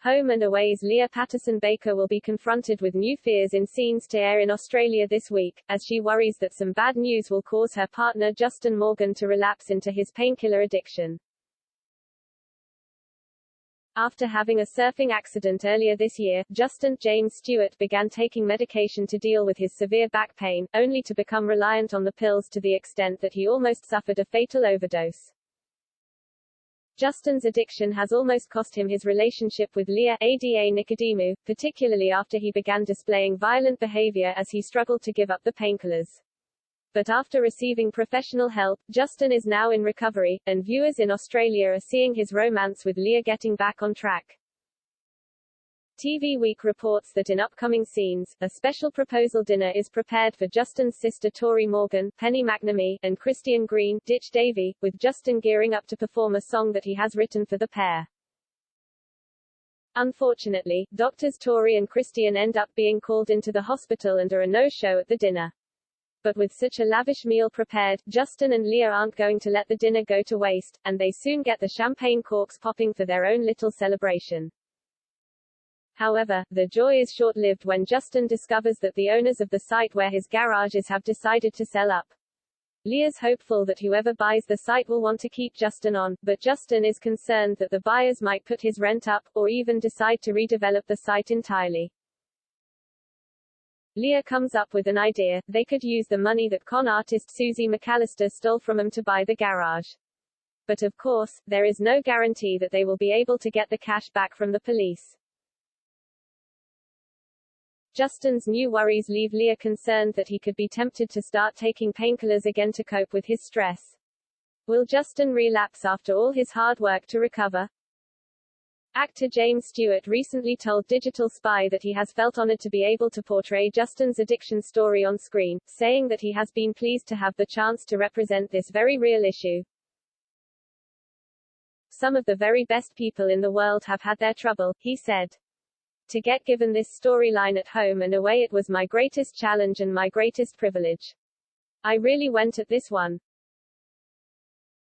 Home and Away's Leah Patterson-Baker will be confronted with new fears in scenes to air in Australia this week, as she worries that some bad news will cause her partner Justin Morgan to relapse into his painkiller addiction. After having a surfing accident earlier this year, Justin James Stewart began taking medication to deal with his severe back pain, only to become reliant on the pills to the extent that he almost suffered a fatal overdose. Justin's addiction has almost cost him his relationship with Leah, Ada Nicodemu, particularly after he began displaying violent behavior as he struggled to give up the painkillers. But after receiving professional help, Justin is now in recovery, and viewers in Australia are seeing his romance with Leah getting back on track. TV Week reports that in upcoming scenes, a special proposal dinner is prepared for Justin's sister Tori Morgan, Penny McNamee, and Christian Green, Ditch Davy, with Justin gearing up to perform a song that he has written for the pair. Unfortunately, doctors Tori and Christian end up being called into the hospital and are a no-show at the dinner. But with such a lavish meal prepared, Justin and Leah aren't going to let the dinner go to waste, and they soon get the champagne corks popping for their own little celebration. However, the joy is short-lived when Justin discovers that the owners of the site where his garage is have decided to sell up. Leah's hopeful that whoever buys the site will want to keep Justin on, but Justin is concerned that the buyers might put his rent up, or even decide to redevelop the site entirely. Leah comes up with an idea: they could use the money that con artist Susie McAllister stole from them to buy the garage. But of course, there is no guarantee that they will be able to get the cash back from the police. Justin's new worries leave Leah concerned that he could be tempted to start taking painkillers again to cope with his stress. Will Justin relapse after all his hard work to recover? Actor James Stewart recently told Digital Spy that he has felt honored to be able to portray Justin's addiction story on screen, saying that he has been pleased to have the chance to represent this very real issue. Some of the very best people in the world have had their trouble, he said. To get given this storyline at Home and Away, it was my greatest challenge and my greatest privilege. I really went at this one.